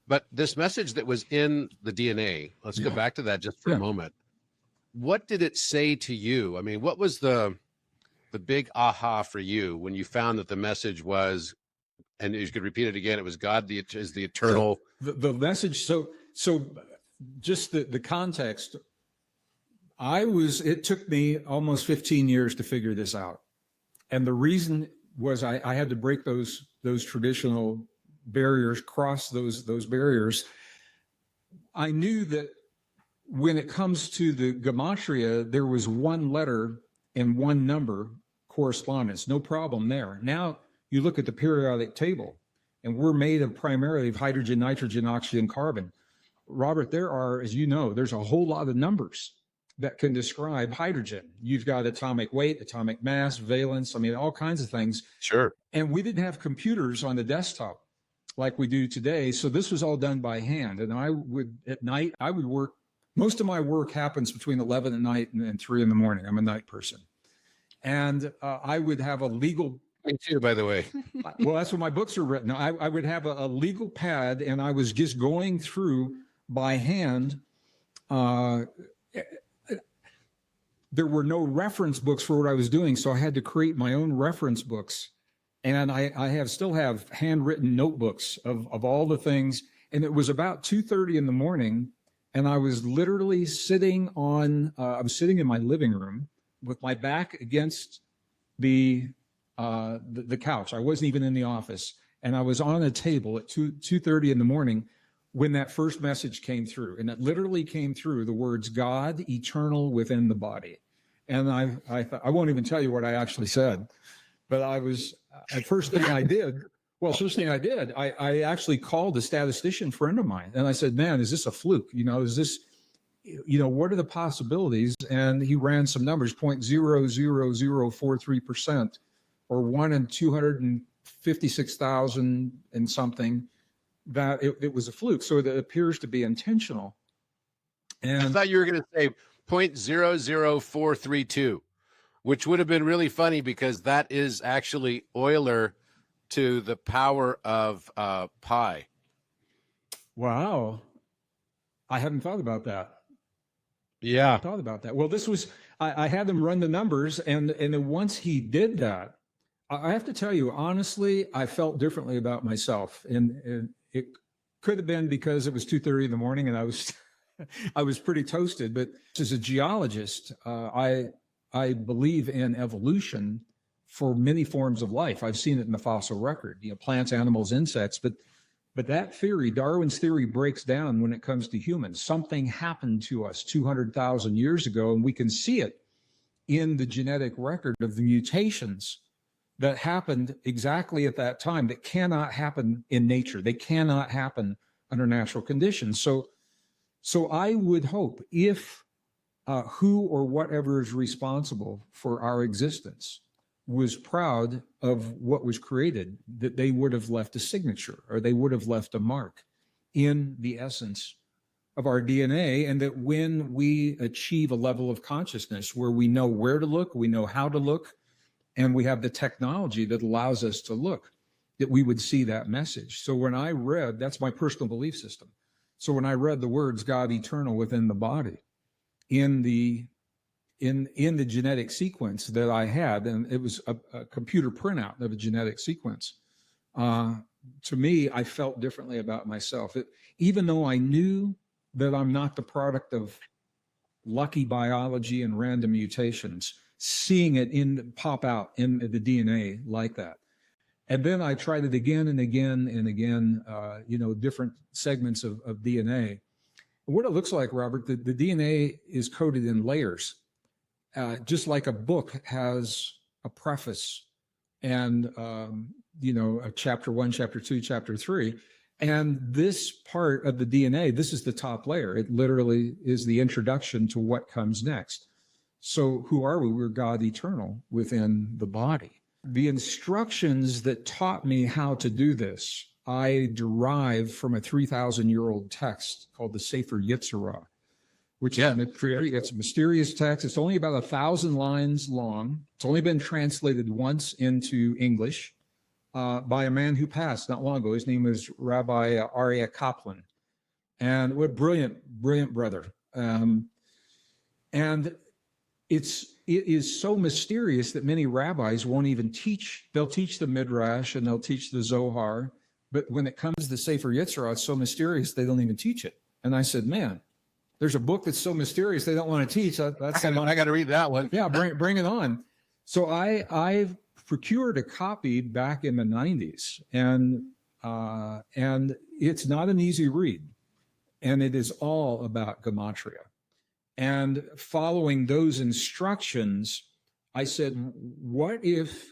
But this message that was in the DNA, let's go back to that just for a moment. What did it say to you? I mean, what was the big aha for you when you found that the message was, and you could repeat it again, it was God is the eternal. The message, so just the context, it took me almost 15 years to figure this out. And the reason was I had to break those traditional barriers, cross those barriers. I knew that when it comes to the Gematria, there was one letter and one number correspondence, no problem there. Now you look at the periodic table, and we're made of primarily of hydrogen, nitrogen, oxygen, carbon. Robert, there are, as you know, there's a whole lot of numbers that can describe hydrogen. You've got atomic weight, atomic mass, valence, I mean, all kinds of things. Sure. And we didn't have computers on the desktop like we do today. So this was all done by hand. And at night, I would work. Most of my work happens between 11 at night and 3 in the morning. I'm a night person. And I would have a legal. Me too, by the way. Well, that's what my books are written. I would have a legal pad, and I was just going through by hand. There were no reference books for what I was doing, so I had to create my own reference books. And I still have handwritten notebooks of all the things. And it was about 2:30 in the morning, and I was literally sitting in my living room with my back against the couch. I wasn't even in the office, and I was on a table at 2:30 in the morning when that first message came through. And it literally came through the words, God, eternal within the body. And I won't even tell you what I actually said, but first thing I did, I actually called a statistician friend of mine, and I said, man, is this a fluke? What are the possibilities? And he ran some numbers, 0.00043%, or 1 in 256,000 and something, that it was a fluke. So it appears to be intentional. And I thought you were going to say 0.00432, which would have been really funny because that is actually Euler to the power of pi. Wow. I hadn't thought about that. Yeah. I thought about that. Well, I had them run the numbers, and then once he did that, I have to tell you, honestly, I felt differently about myself. And it could have been because it was 2:30 in the morning and I was I was pretty toasted. But as a geologist, I believe in evolution for many forms of life. I've seen it in the fossil record, plants, animals, insects. But that theory, Darwin's theory, breaks down when it comes to humans. Something happened to us 200,000 years ago, and we can see it in the genetic record of the mutations that happened exactly at that time that cannot happen in nature. They cannot happen under natural conditions. So I would hope if who or whatever is responsible for our existence was proud of what was created, that they would have left a signature, or they would have left a mark in the essence of our DNA. And that when we achieve a level of consciousness where we know where to look, we know how to look, and we have the technology that allows us to look, that we would see that message. So when I read, that's my personal belief system. So when I read the words God eternal within the body in the genetic sequence that I had, and it was a computer printout of a genetic sequence, to me, I felt differently about myself. Even though I knew that I'm not the product of lucky biology and random mutations, seeing it pop out in the DNA like that. And then I tried it again and again and again, different segments of DNA. What it looks like, Robert, the DNA is coded in layers, just like a book has a preface and, a chapter 1, chapter 2, chapter 3. And this part of the DNA, this is the top layer. It literally is the introduction to what comes next. So who are we? We're God eternal within the body. The instructions that taught me how to do this, I derived from a 3,000-year-old text called the Sefer Yetzirah, which it's a mysterious text. It's only about 1,000 lines long. It's only been translated once into English. by a man who passed not long ago. His name was Rabbi Aryeh Kaplan. And what brilliant, brilliant brother. And it is so mysterious that many rabbis won't even teach. They'll teach the Midrash and they'll teach the Zohar. But when it comes to the Sefer Yetzirah, it's so mysterious, they don't even teach it. And I said, man, there's a book that's so mysterious they don't want to teach. I got to read that one. Yeah, bring it on. So I procured a copy back in the 90s, and it's not an easy read. And it is all about Gematria. And following those instructions, I said, what if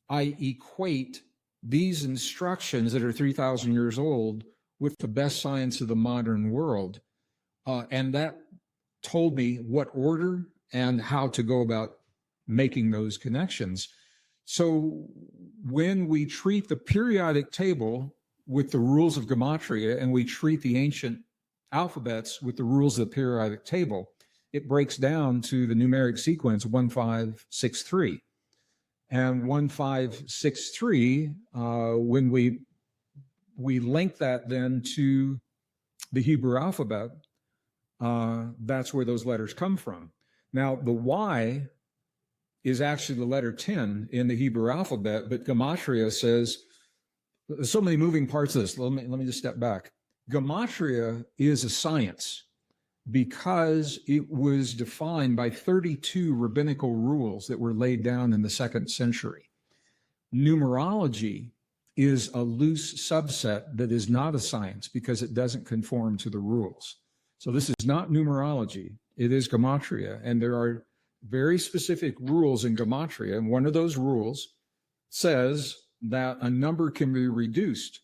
I equate these instructions that are 3,000 years old with the best science of the modern world? And that told me what order and how to go about making those connections. So when we treat the periodic table with the rules of Gematria and we treat the ancient alphabets with the rules of the periodic table, it breaks down to the numeric sequence 1563. And 1563, when we link that then to the Hebrew alphabet, that's where those letters come from. Now, the Y is actually the letter 10 in the Hebrew alphabet, but Gematria says, there's so many moving parts of this. Let me just step back. Gematria is a science because it was defined by 32 rabbinical rules that were laid down in the 2nd century. Numerology is a loose subset that is not a science because it doesn't conform to the rules. So this is not numerology, it is Gematria. And there are very specific rules in Gematria. And one of those rules says that a number can be reduced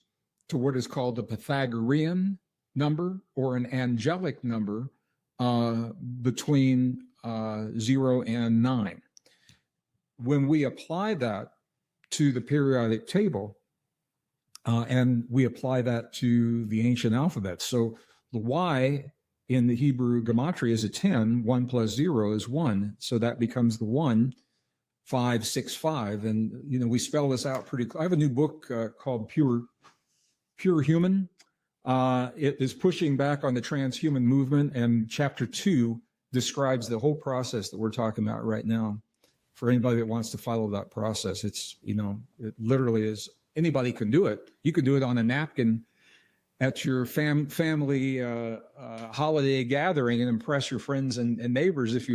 to what is called the Pythagorean number or an angelic number between 0 and 9. When we apply that to the periodic table, and we apply that to the ancient alphabet. So the Y in the Hebrew Gematria is a 10, 1 plus 0 is 1. So that becomes the 1, 5, 6, 5. And, you know, we spell this out pretty clear. I have a new book called Pure Human. It is pushing back on the transhuman movement, and chapter 2 describes the whole process that we're talking about right now. For anybody that wants to follow that process, it's, you know, it literally is, anybody can do it. You can do it on a napkin at your family holiday gathering and impress your friends and neighbors if you